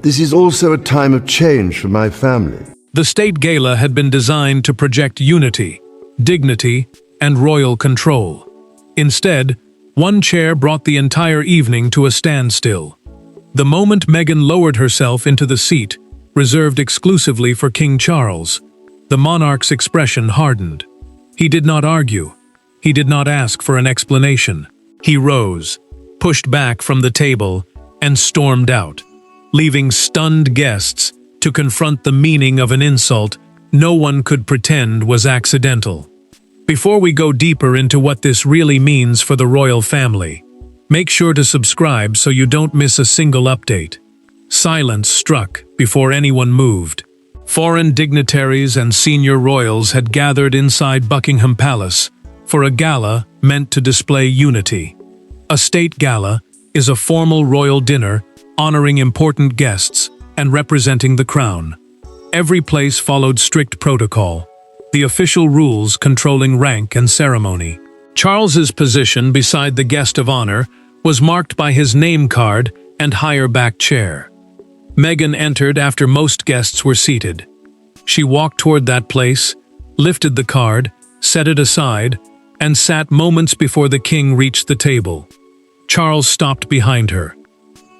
This is also a time of change for my family. The state gala had been designed to project unity, dignity, and royal control. Instead, one chair brought the entire evening to a standstill. The moment Meghan lowered herself into the seat, reserved exclusively for King Charles, the monarch's expression hardened. He did not argue. He did not ask for an explanation. He rose, pushed back from the table, and stormed out, leaving stunned guests to confront the meaning of an insult no one could pretend was accidental. Before we go deeper into what this really means for the royal family, make sure to subscribe so you don't miss a single update. Silence struck before anyone moved. Foreign dignitaries and senior royals had gathered inside Buckingham Palace for a gala meant to display unity. A state gala is a formal royal dinner honoring important guests and representing the crown. Every place followed strict protocol, the official rules controlling rank and ceremony. Charles's position beside the guest of honor was marked by his name card and higher back chair. Meghan entered after most guests were seated. She walked toward that place, lifted the card, set it aside, and sat moments before the king reached the table. Charles stopped behind her.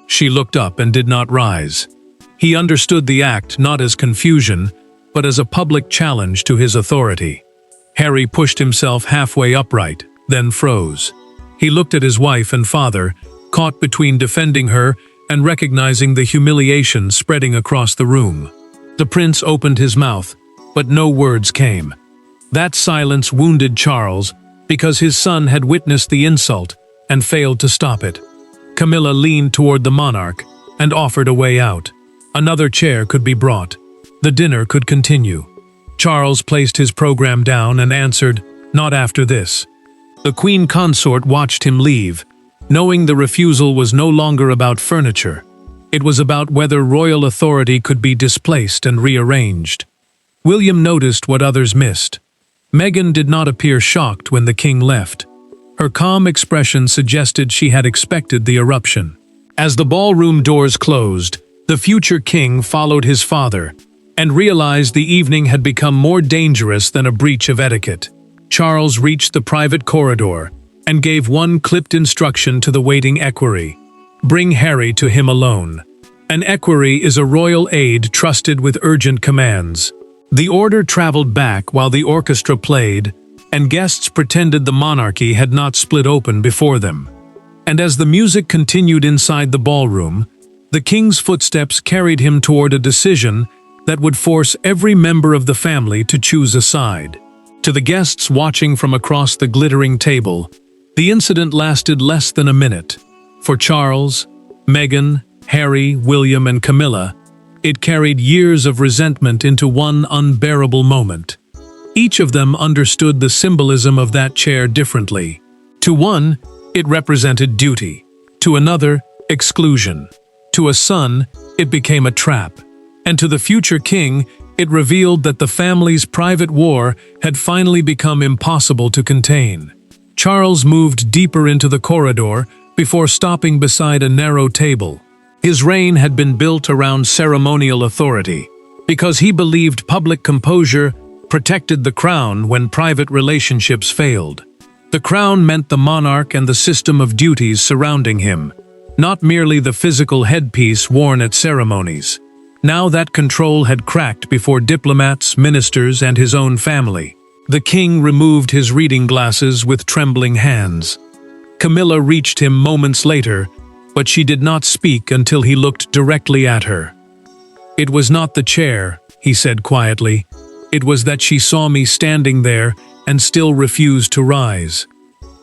She looked up and did not rise. He understood the act not as confusion, but as a public challenge to his authority. Harry pushed himself halfway upright, then froze. He looked at his wife and father, caught between defending her and recognizing the humiliation spreading across the room. The prince opened his mouth, but no words came. That silence wounded Charles because his son had witnessed the insult and failed to stop it. Camila leaned toward the monarch and offered a way out. Another chair could be brought. The dinner could continue. Charles placed his program down and answered, "Not after this." The queen consort watched him leave, knowing the refusal was no longer about furniture. It was about whether royal authority could be displaced and rearranged. William noticed what others missed. Meghan did not appear shocked when the king left. Her calm expression suggested she had expected the eruption. As the ballroom doors closed, the future king followed his father and realized the evening had become more dangerous than a breach of etiquette. Charles reached the private corridor and gave one clipped instruction to the waiting equerry: "Bring Harry to him alone." An equerry is a royal aide trusted with urgent commands. The order traveled back while the orchestra played, and guests pretended the monarchy had not split open before them. And as the music continued inside the ballroom, the king's footsteps carried him toward a decision that would force every member of the family to choose a side. To the guests watching from across the glittering table, the incident lasted less than a minute. For Charles, Meghan, Harry, William, and Camilla, it carried years of resentment into one unbearable moment. Each of them understood the symbolism of that chair differently. To one, it represented duty. To another, exclusion. To a son, it became a trap. And to the future king, it revealed that the family's private war had finally become impossible to contain. Charles moved deeper into the corridor before stopping beside a narrow table. His reign had been built around ceremonial authority, because he believed public composure protected the crown when private relationships failed. The crown meant the monarch and the system of duties surrounding him, not merely the physical headpiece worn at ceremonies. Now that control had cracked before diplomats, ministers, and his own family. The king removed his reading glasses with trembling hands. Camilla reached him moments later, but she did not speak until he looked directly at her. "It was not the chair," he said quietly. "It was that she saw me standing there and still refused to rise."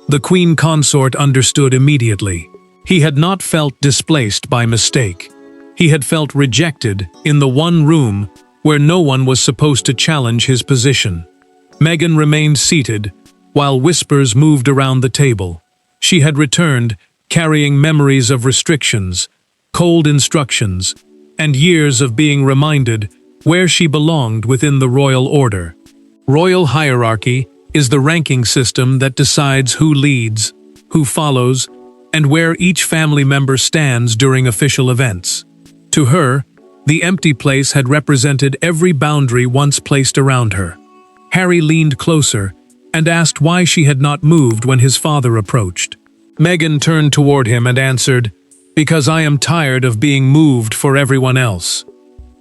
The queen consort understood immediately. He had not felt displaced by mistake. He had felt rejected in the one room where no one was supposed to challenge his position. Meghan remained seated, while whispers moved around the table. She had returned, carrying memories of restrictions, cold instructions, and years of being reminded where she belonged within the royal order. Royal hierarchy is the ranking system that decides who leads, who follows, and where each family member stands during official events. To her, the empty place had represented every boundary once placed around her. Harry leaned closer and asked why she had not moved when his father approached. Meghan turned toward him and answered, "Because I am tired of being moved for everyone else."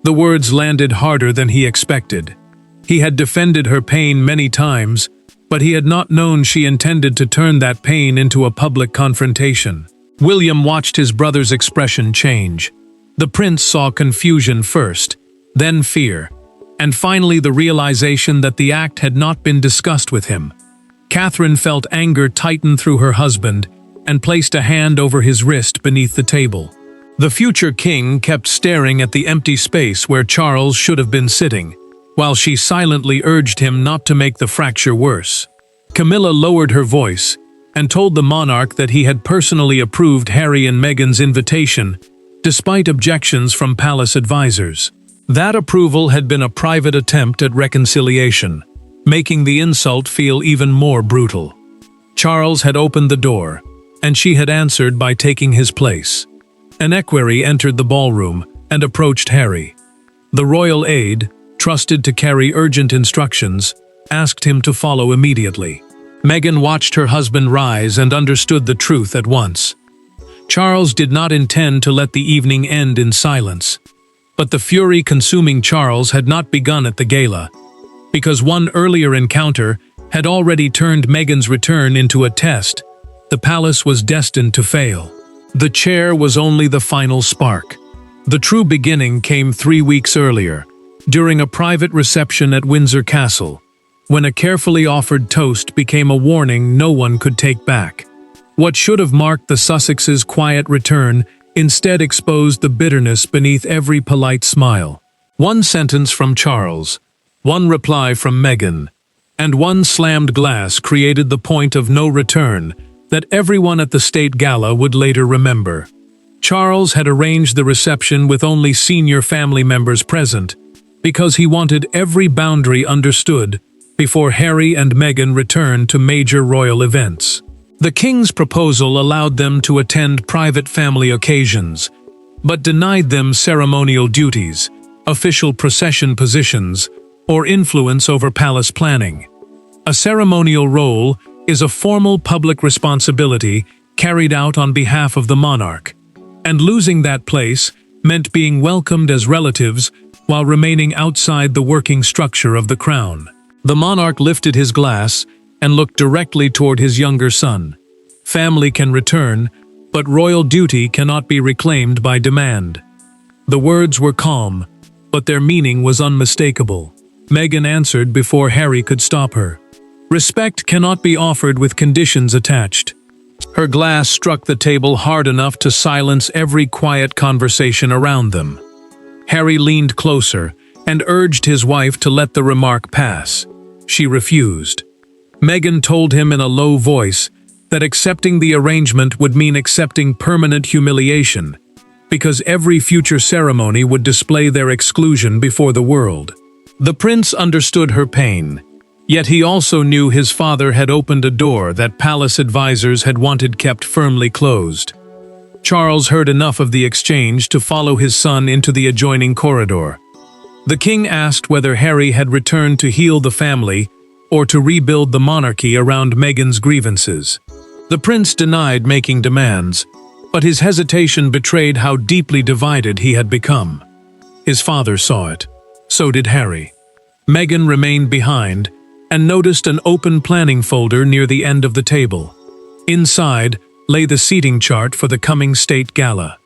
The words landed harder than he expected. He had defended her pain many times, but he had not known she intended to turn that pain into a public confrontation. William watched his brother's expression change. The prince saw confusion first, then fear, and finally the realization that the act had not been discussed with him. Catherine felt anger tighten through her husband and placed a hand over his wrist beneath the table. The future king kept staring at the empty space where Charles should have been sitting, while she silently urged him not to make the fracture worse. Camilla lowered her voice and told the monarch that he had personally approved Harry and Meghan's invitation, despite objections from palace advisors. That approval had been a private attempt at reconciliation, making the insult feel even more brutal. Charles had opened the door, and she had answered by taking his place. An equerry entered the ballroom and approached Harry. The royal aide, trusted to carry urgent instructions, asked him to follow immediately. Meghan watched her husband rise and understood the truth at once. Charles did not intend to let the evening end in silence. But the fury consuming Charles had not begun at the gala, because one earlier encounter had already turned Meghan's return into a test. The palace was destined to fail. The chair was only the final spark. The true beginning came 3 weeks earlier, during a private reception at Windsor Castle, when a carefully offered toast became a warning no one could take back. What should have marked the Sussexes' quiet return instead exposed the bitterness beneath every polite smile. One sentence from Charles, one reply from Meghan, and one slammed glass created the point of no return that everyone at the state gala would later remember. Charles had arranged the reception with only senior family members present because he wanted every boundary understood before Harry and Meghan returned to major royal events. The king's proposal allowed them to attend private family occasions, but denied them ceremonial duties, official procession positions, or influence over palace planning. A ceremonial role is a formal public responsibility carried out on behalf of the monarch, and losing that place meant being welcomed as relatives while remaining outside the working structure of the crown. The monarch lifted his glass and looked directly toward his younger son. Family can return, but royal duty cannot be reclaimed by demand. The words were calm, but their meaning was unmistakable. Meghan answered before Harry could stop her. Respect cannot be offered with conditions attached. Her glass struck the table hard enough to silence every quiet conversation around them. Harry leaned closer and urged his wife to let the remark pass. She refused. Meghan told him in a low voice that accepting the arrangement would mean accepting permanent humiliation, because every future ceremony would display their exclusion before the world. The prince understood her pain, yet he also knew his father had opened a door that palace advisors had wanted kept firmly closed. Charles heard enough of the exchange to follow his son into the adjoining corridor. The king asked whether Harry had returned to heal the family or to rebuild the monarchy around Meghan's grievances. The prince denied making demands, but his hesitation betrayed how deeply divided he had become. His father saw it. So did Harry. Meghan remained behind and noticed an open planning folder near the end of the table. Inside lay the seating chart for the coming state gala.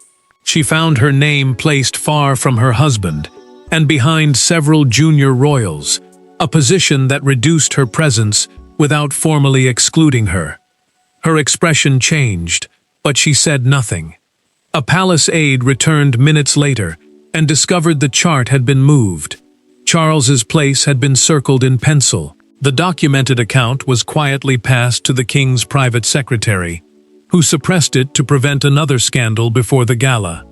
She found her name placed far from her husband and behind several junior royals, a position that reduced her presence without formally excluding her. Her expression changed, but she said nothing. A palace aide returned minutes later and discovered the chart had been moved. Charles's place had been circled in pencil. The documented account was quietly passed to the king's private secretary, who suppressed it to prevent another scandal before the gala.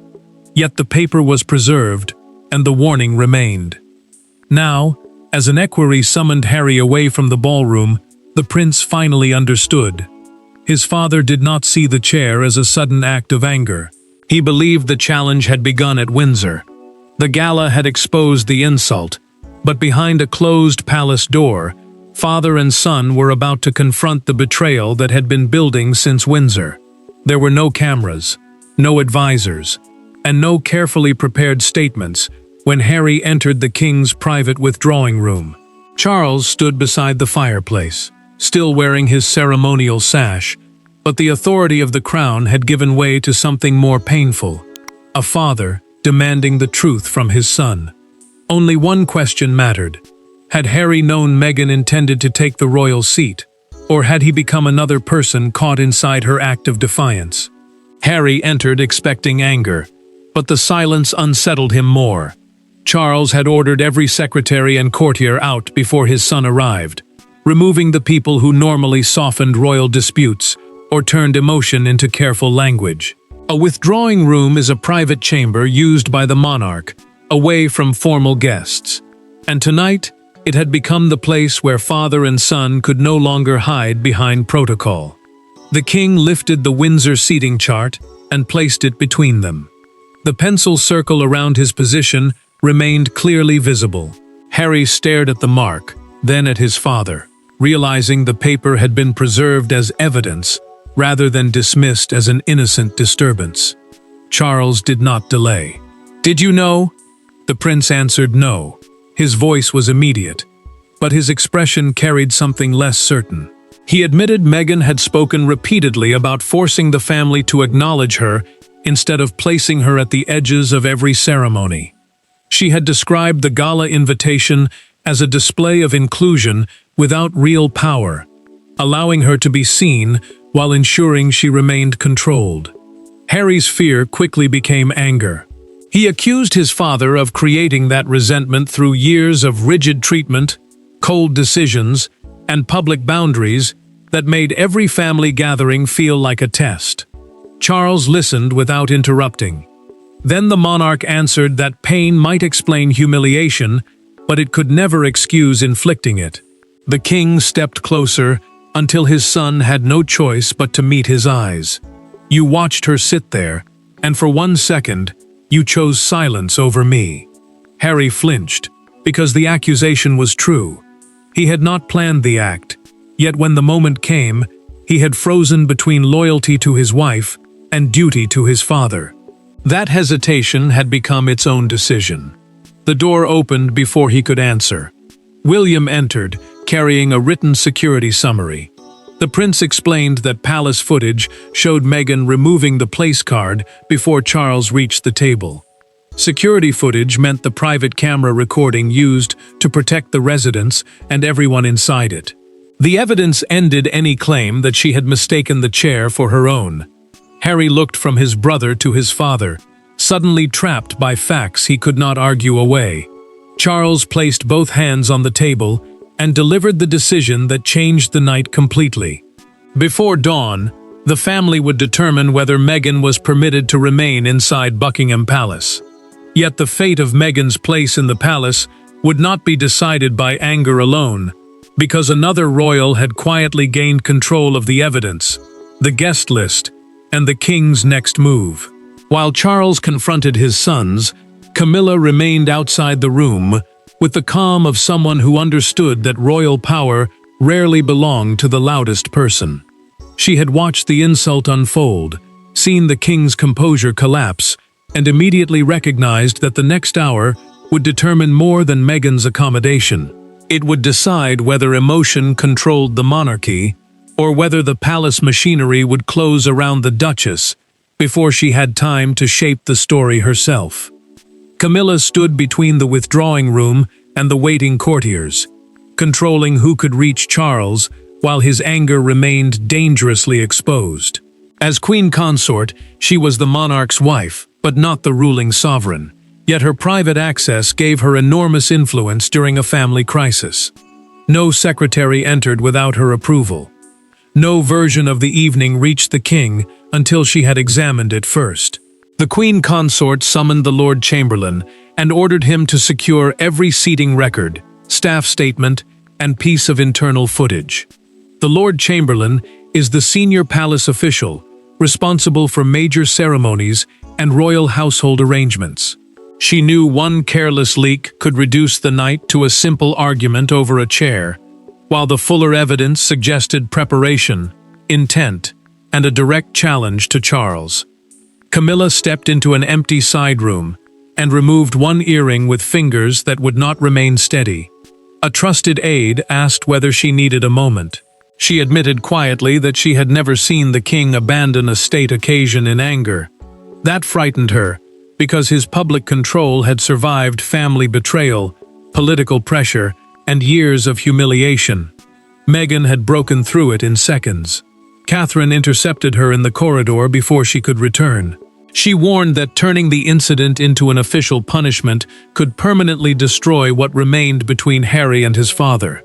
Yet the paper was preserved, and the warning remained. Now, as an equerry summoned Harry away from the ballroom, the prince finally understood. His father did not see the chair as a sudden act of anger. He believed the challenge had begun at Windsor. The gala had exposed the insult, but behind a closed palace door, father and son were about to confront the betrayal that had been building since Windsor. There were no cameras, no advisors, and no carefully prepared statements when Harry entered the king's private withdrawing room. Charles stood beside the fireplace, still wearing his ceremonial sash, but the authority of the crown had given way to something more painful: a father demanding the truth from his son. Only one question mattered. Had Harry known Meghan intended to take the royal seat, or had he become another person caught inside her act of defiance? Harry entered expecting anger, but the silence unsettled him more. Charles had ordered every secretary and courtier out before his son arrived, removing the people who normally softened royal disputes or turned emotion into careful language. A withdrawing room is a private chamber used by the monarch, away from formal guests. And tonight, it had become the place where father and son could no longer hide behind protocol. The king lifted the Windsor seating chart and placed it between them. The pencil circle around his position remained clearly visible. Harry stared at the mark, then at his father, realizing the paper had been preserved as evidence rather than dismissed as an innocent disturbance. Charles did not delay. "Did you know?" The prince answered no. His voice was immediate, but his expression carried something less certain. He admitted Meghan had spoken repeatedly about forcing the family to acknowledge her instead of placing her at the edges of every ceremony. She had described the gala invitation as a display of inclusion without real power, allowing her to be seen while ensuring she remained controlled. Harry's fear quickly became anger. He accused his father of creating that resentment through years of rigid treatment, cold decisions, and public boundaries that made every family gathering feel like a test. Charles listened without interrupting. Then the monarch answered that pain might explain humiliation, but it could never excuse inflicting it. The king stepped closer until his son had no choice but to meet his eyes. "You watched her sit there, and for 1 second, you chose silence over me." Harry flinched, because the accusation was true. He had not planned the act, yet when the moment came, he had frozen between loyalty to his wife and duty to his father. That hesitation had become its own decision. The door opened before he could answer. William entered, carrying a written security summary. The prince explained that palace footage showed Meghan removing the place card before Charles reached the table. Security footage meant the private camera recording used to protect the residence and everyone inside it. The evidence ended any claim that she had mistaken the chair for her own. Harry looked from his brother to his father, suddenly trapped by facts he could not argue away. Charles placed both hands on the table and delivered the decision that changed the night completely. Before dawn, the family would determine whether Meghan was permitted to remain inside Buckingham Palace. Yet the fate of Meghan's place in the palace would not be decided by anger alone, because another royal had quietly gained control of the evidence, the guest list, and the king's next move. While Charles confronted his sons, Camila remained outside the room, with the calm of someone who understood that royal power rarely belonged to the loudest person. She had watched the insult unfold, seen the king's composure collapse, and immediately recognized that the next hour would determine more than Meghan's accommodation. It would decide whether emotion controlled the monarchy, or whether the palace machinery would close around the Duchess before she had time to shape the story herself. Camila stood between the withdrawing room and the waiting courtiers, controlling who could reach Charles while his anger remained dangerously exposed. As queen consort, she was the monarch's wife, but not the ruling sovereign. Yet her private access gave her enormous influence during a family crisis. No secretary entered without her approval. No version of the evening reached the king until she had examined it first. The queen consort summoned the Lord Chamberlain and ordered him to secure every seating record, staff statement, and piece of internal footage. The Lord Chamberlain is the senior palace official, responsible for major ceremonies and royal household arrangements. She knew one careless leak could reduce the night to a simple argument over a chair, while the fuller evidence suggested preparation, intent, and a direct challenge to Charles. Camila stepped into an empty side room and removed one earring with fingers that would not remain steady. A trusted aide asked whether she needed a moment. She admitted quietly that she had never seen the king abandon a state occasion in anger. That frightened her, because his public control had survived family betrayal, political pressure, and years of humiliation. Meghan had broken through it in seconds. Catherine intercepted her in the corridor before she could return. She warned that turning the incident into an official punishment could permanently destroy what remained between Harry and his father.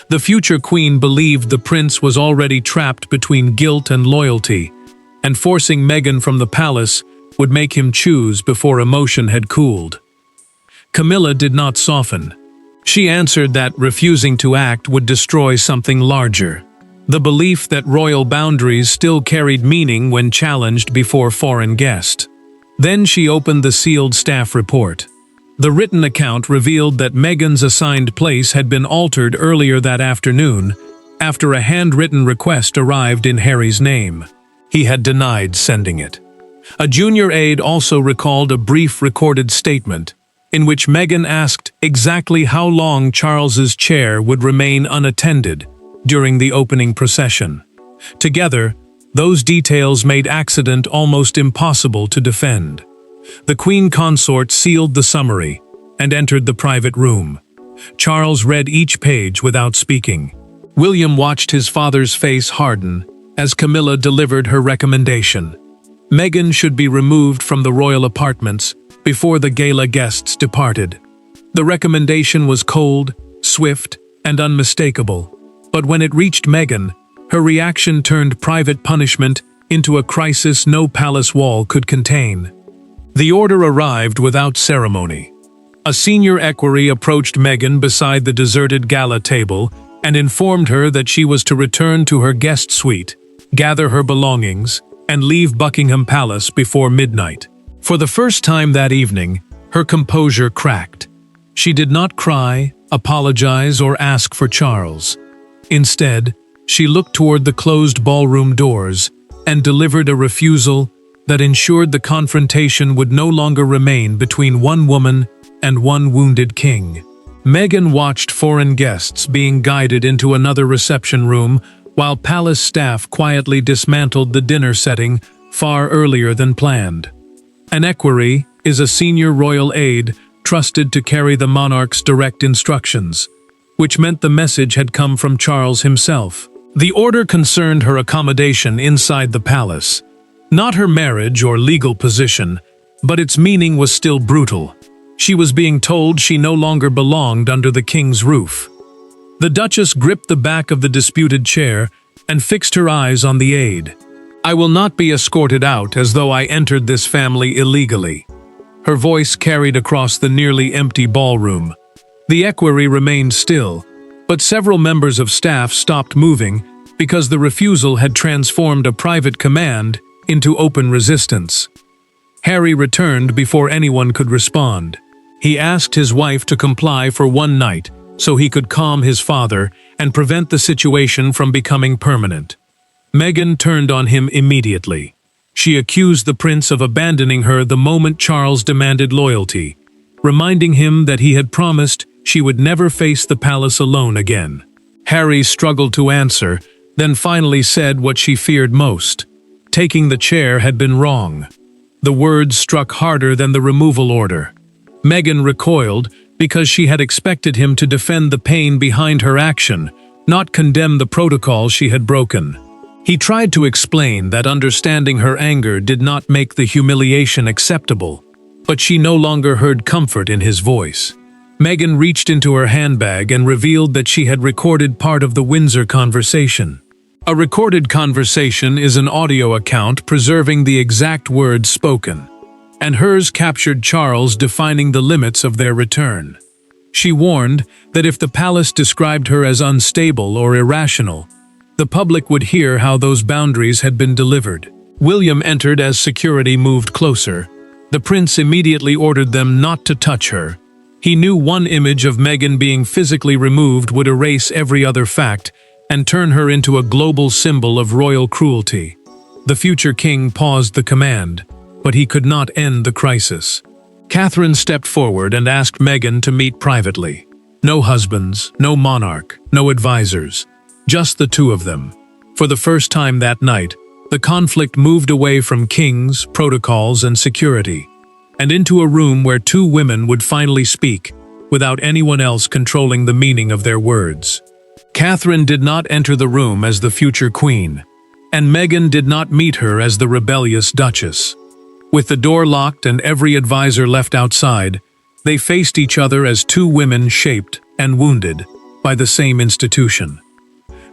The future queen believed the prince was already trapped between guilt and loyalty, and forcing Meghan from the palace would make him choose before emotion had cooled. Camila did not soften. She answered that refusing to act would destroy something larger, the belief that royal boundaries still carried meaning when challenged before foreign guests. Then she opened the sealed staff report. The written account revealed that Meghan's assigned place had been altered earlier that afternoon, after a handwritten request arrived in Harry's name. He had denied sending it. A junior aide also recalled a brief recorded statement, in which Meghan asked exactly how long Charles's chair would remain unattended during the opening procession. Together, those details made accident almost impossible to defend. The Queen Consort sealed the summary and entered the private room. Charles read each page without speaking. William watched his father's face harden as Camila delivered her recommendation. Meghan should be removed from the royal apartments before the gala guests departed. The recommendation was cold, swift, and unmistakable. But when it reached Meghan, her reaction turned private punishment into a crisis no palace wall could contain. The order arrived without ceremony. A senior equerry approached Meghan beside the deserted gala table and informed her that she was to return to her guest suite, gather her belongings, and leave Buckingham Palace before midnight. For the first time that evening, her composure cracked. She did not cry, apologize, or ask for Charles. Instead, she looked toward the closed ballroom doors and delivered a refusal that ensured the confrontation would no longer remain between one woman and one wounded king. Meghan watched foreign guests being guided into another reception room while palace staff quietly dismantled the dinner setting far earlier than planned. An equerry is a senior royal aide trusted to carry the monarch's direct instructions, which meant the message had come from Charles himself. The order concerned her accommodation inside the palace, not her marriage or legal position, but its meaning was still brutal. She was being told she no longer belonged under the king's roof. The Duchess gripped the back of the disputed chair and fixed her eyes on the aide. "I will not be escorted out as though I entered this family illegally." Her voice carried across the nearly empty ballroom. The equerry remained still, but several members of staff stopped moving because the refusal had transformed a private command into open resistance. Harry returned before anyone could respond. He asked his wife to comply for one night so he could calm his father and prevent the situation from becoming permanent. Meghan turned on him immediately. She accused the prince of abandoning her the moment Charles demanded loyalty, reminding him that he had promised she would never face the palace alone again. Harry struggled to answer, then finally said what she feared most. Taking the chair had been wrong. The words struck harder than the removal order. Meghan recoiled because she had expected him to defend the pain behind her action, not condemn the protocol she had broken. He tried to explain that understanding her anger did not make the humiliation acceptable, but she no longer heard comfort in his voice. Meghan reached into her handbag and revealed that she had recorded part of the Windsor conversation. A recorded conversation is an audio account preserving the exact words spoken, and hers captured Charles defining the limits of their return. She warned that if the palace described her as unstable or irrational, the public would hear how those boundaries had been delivered. William entered as security moved closer. The prince immediately ordered them not to touch her. He knew one image of Meghan being physically removed would erase every other fact and turn her into a global symbol of royal cruelty. The future king paused the command, but he could not end the crisis. Catherine stepped forward and asked Meghan to meet privately. No husbands, no monarch, no advisors, just the two of them. For the first time that night, the conflict moved away from kings, protocols, and security, and into a room where two women would finally speak, without anyone else controlling the meaning of their words. Catherine did not enter the room as the future queen, and Meghan did not meet her as the rebellious duchess. With the door locked and every advisor left outside, they faced each other as two women shaped and wounded by the same institution.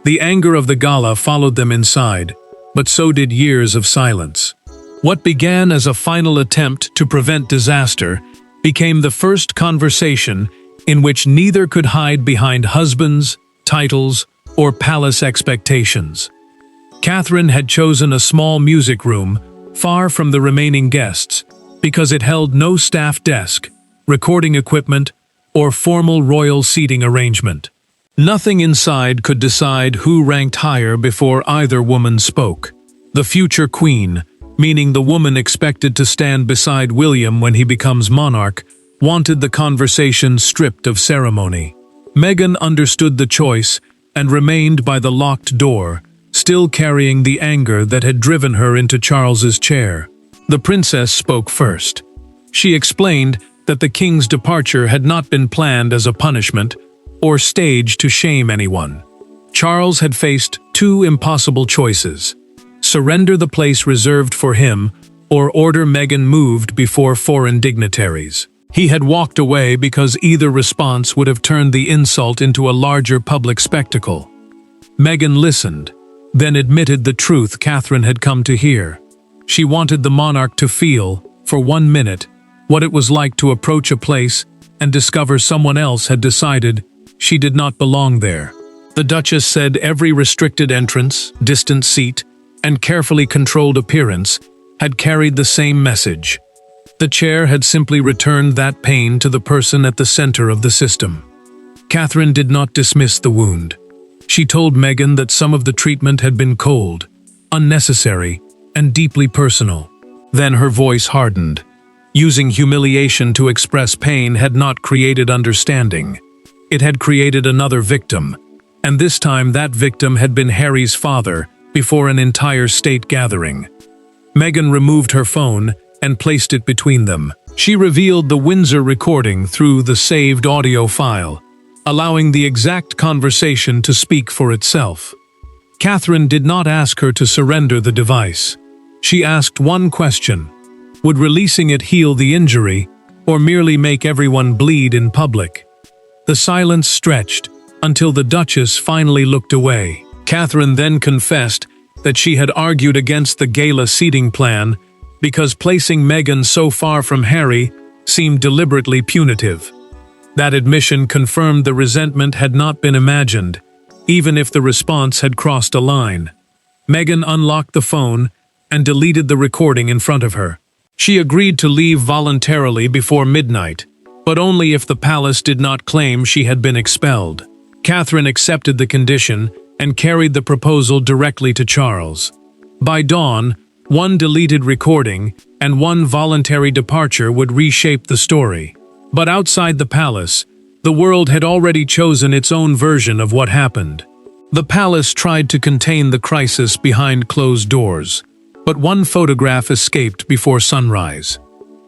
The anger of the Gala followed them inside, but so did years of silence. What began as a final attempt to prevent disaster became the first conversation in which neither could hide behind husbands, titles, or palace expectations. Catherine had chosen a small music room, far from the remaining guests, because it held no staff desk, recording equipment, or formal royal seating arrangement. Nothing inside could decide who ranked higher before either woman spoke. The future queen, meaning the woman expected to stand beside William when he becomes monarch, wanted the conversation stripped of ceremony. Meghan understood the choice and remained by the locked door, still carrying the anger that had driven her into Charles's chair. The princess spoke first. She explained that the king's departure had not been planned as a punishment or staged to shame anyone. Charles had faced two impossible choices: surrender the place reserved for him or order Meghan moved before foreign dignitaries. He had walked away because either response would have turned the insult into a larger public spectacle. Meghan listened, then admitted the truth Catherine had come to hear. She wanted the monarch to feel, for 1 minute, what it was like to approach a place and discover someone else had decided she did not belong there. The Duchess said every restricted entrance, distant seat, and carefully controlled appearance had carried the same message. The chair had simply returned that pain to the person at the center of the system. Catherine did not dismiss the wound. She told Meghan that some of the treatment had been cold, unnecessary, and deeply personal. Then her voice hardened. Using humiliation to express pain had not created understanding. It had created another victim, and this time that victim had been Harry's father before an entire state gathering. Meghan removed her phone and placed it between them. She revealed the Windsor recording through the saved audio file, allowing the exact conversation to speak for itself. Catherine did not ask her to surrender the device. She asked one question: would releasing it heal the injury, or merely make everyone bleed in public? The silence stretched until the Duchess finally looked away. Catherine then confessed that she had argued against the Gala seating plan because placing Meghan so far from Harry seemed deliberately punitive. That admission confirmed the resentment had not been imagined, even if the response had crossed a line. Meghan unlocked the phone and deleted the recording in front of her. She agreed to leave voluntarily before midnight, but only if the palace did not claim she had been expelled. Catherine accepted the condition and carried the proposal directly to Charles. By dawn, one deleted recording and one voluntary departure would reshape the story. But outside the palace, the world had already chosen its own version of what happened. The palace tried to contain the crisis behind closed doors, but one photograph escaped before sunrise.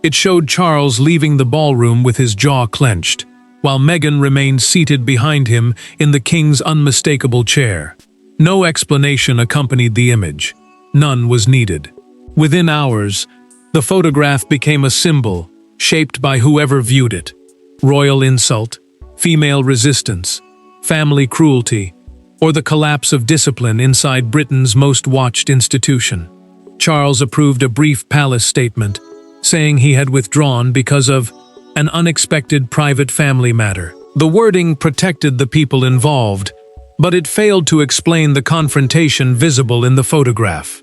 It showed Charles leaving the ballroom with his jaw clenched, while Meghan remained seated behind him in the king's unmistakable chair. No explanation accompanied the image. None was needed. Within hours, the photograph became a symbol, shaped by whoever viewed it. Royal insult, female resistance, family cruelty, or the collapse of discipline inside Britain's most watched institution. Charles approved a brief palace statement, saying he had withdrawn because of an unexpected private family matter. The wording protected the people involved, but it failed to explain the confrontation visible in the photograph.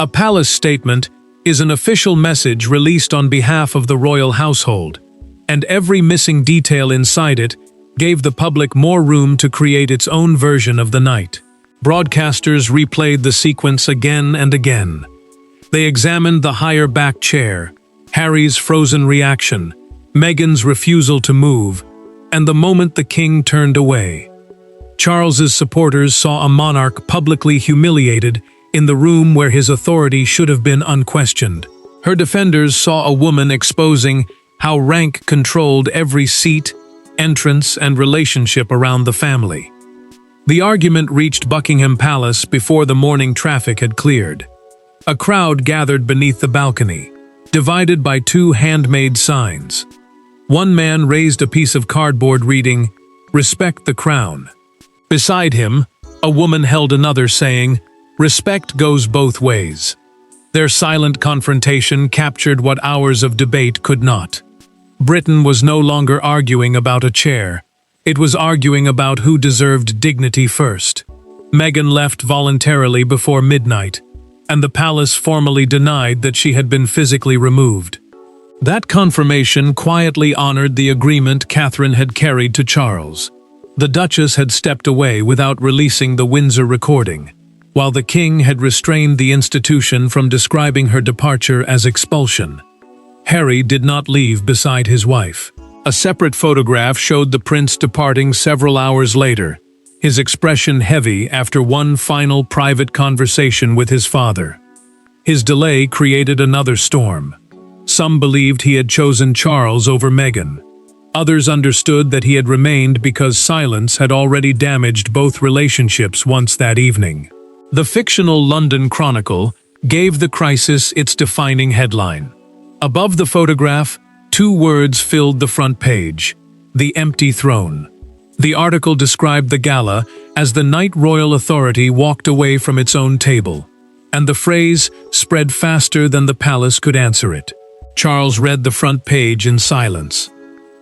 A palace statement is an official message released on behalf of the royal household, and every missing detail inside it gave the public more room to create its own version of the night. Broadcasters replayed the sequence again and again. They examined the higher back chair, Harry's frozen reaction, Meghan's refusal to move, and the moment the king turned away. Charles's supporters saw a monarch publicly humiliated in the room where his authority should have been unquestioned. Her defenders saw a woman exposing how rank controlled every seat, entrance, and relationship around the family. The argument reached Buckingham Palace before the morning traffic had cleared. A crowd gathered beneath the balcony, divided by two handmade signs. One man raised a piece of cardboard reading, "Respect the crown." Beside him, a woman held another saying, "Respect goes both ways." Their silent confrontation captured what hours of debate could not. Britain was no longer arguing about a chair. It was arguing about who deserved dignity first. Meghan left voluntarily before midnight, and the palace formally denied that she had been physically removed. That confirmation quietly honored the agreement Catherine had carried to Charles. The Duchess had stepped away without releasing the Windsor recording, while the king had restrained the institution from describing her departure as expulsion. Harry did not leave beside his wife. A separate photograph showed the prince departing several hours later, his expression heavy after one final private conversation with his father. His delay created another storm. Some believed he had chosen Charles over Meghan. Others understood that he had remained because silence had already damaged both relationships once that evening. The fictional London Chronicle gave the crisis its defining headline. Above the photograph, two words filled the front page: the empty throne. The article described the gala as the night royal authority walked away from its own table, and the phrase spread faster than the palace could answer it. Charles read the front page in silence.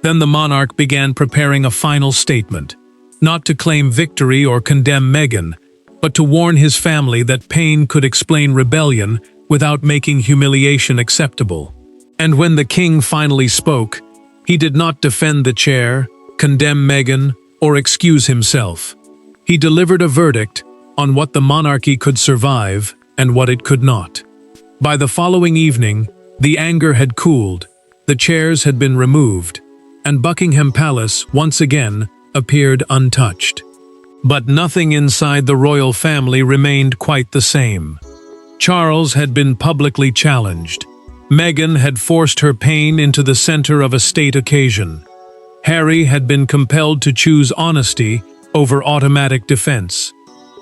Then the monarch began preparing a final statement, not to claim victory or condemn Meghan, but to warn his family that pain could explain rebellion without making humiliation acceptable. And when the king finally spoke, he did not defend the chair, condemn Meghan, or excuse himself. He delivered a verdict on what the monarchy could survive and what it could not. By the following evening, the anger had cooled, the chairs had been removed, and Buckingham Palace once again appeared untouched. But nothing inside the royal family remained quite the same. Charles had been publicly challenged. Meghan had forced her pain into the center of a state occasion. Harry had been compelled to choose honesty over automatic defense.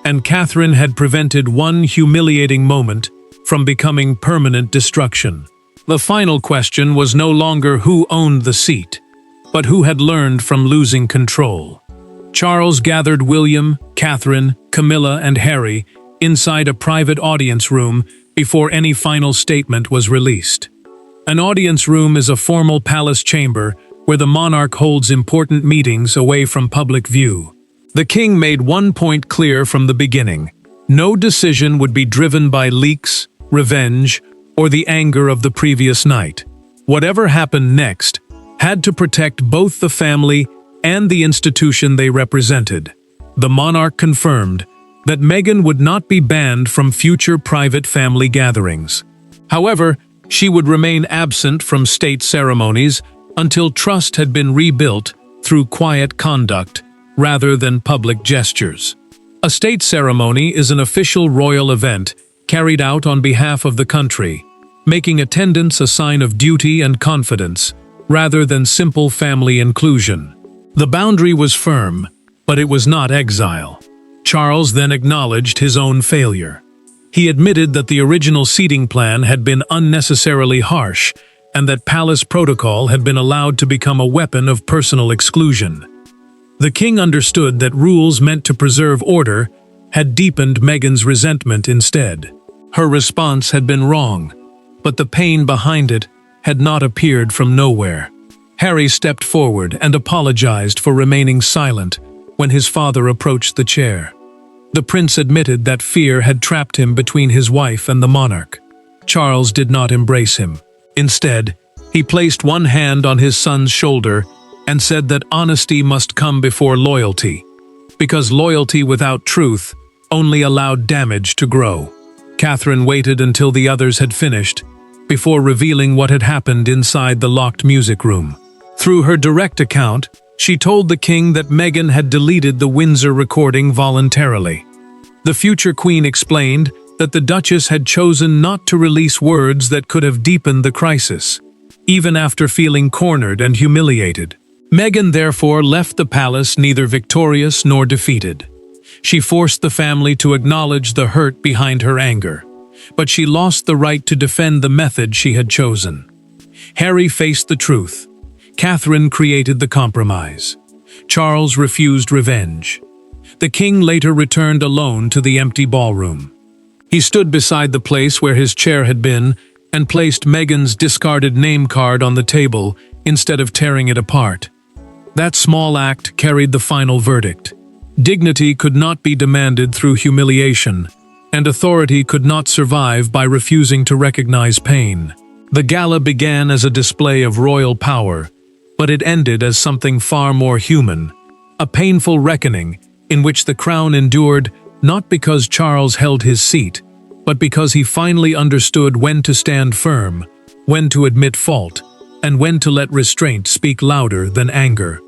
And Catherine had prevented one humiliating moment from becoming permanent destruction. The final question was no longer who owned the seat, but who had learned from losing control. Charles gathered William, Catherine, Camilla, and Harry inside a private audience room before any final statement was released. An audience room is a formal palace chamber where the monarch holds important meetings away from public view. The king made one point clear from the beginning: no decision would be driven by leaks, revenge, or the anger of the previous night. Whatever happened next had to protect both the family and the institution they represented. The monarch confirmed that Meghan would not be banned from future private family gatherings. However, she would remain absent from state ceremonies until trust had been rebuilt through quiet conduct rather than public gestures. A state ceremony is an official royal event carried out on behalf of the country, making attendance a sign of duty and confidence rather than simple family inclusion. The boundary was firm, but it was not exile. Charles then acknowledged his own failure. He admitted that the original seating plan had been unnecessarily harsh and that palace protocol had been allowed to become a weapon of personal exclusion. The king understood that rules meant to preserve order had deepened Meghan's resentment instead. Her response had been wrong, but the pain behind it had not appeared from nowhere. Harry stepped forward and apologized for remaining silent when his father approached the chair. The prince admitted that fear had trapped him between his wife and the monarch. Charles did not embrace him. Instead, he placed one hand on his son's shoulder and said that honesty must come before loyalty, because loyalty without truth only allowed damage to grow. Catherine waited until the others had finished before revealing what had happened inside the locked music room. Through her direct account, she told the king that Meghan had deleted the Windsor recording voluntarily. The future queen explained that the Duchess had chosen not to release words that could have deepened the crisis, even after feeling cornered and humiliated. Meghan therefore left the palace neither victorious nor defeated. She forced the family to acknowledge the hurt behind her anger, but she lost the right to defend the method she had chosen. Harry faced the truth. Catherine created the compromise. Charles refused revenge. The king later returned alone to the empty ballroom. He stood beside the place where his chair had been and placed Meghan's discarded name card on the table instead of tearing it apart. That small act carried the final verdict. Dignity could not be demanded through humiliation, and authority could not survive by refusing to recognize pain. The gala began as a display of royal power, but it ended as something far more human, a painful reckoning in which the crown endured not because Charles held his seat, but because he finally understood when to stand firm, when to admit fault, and when to let restraint speak louder than anger.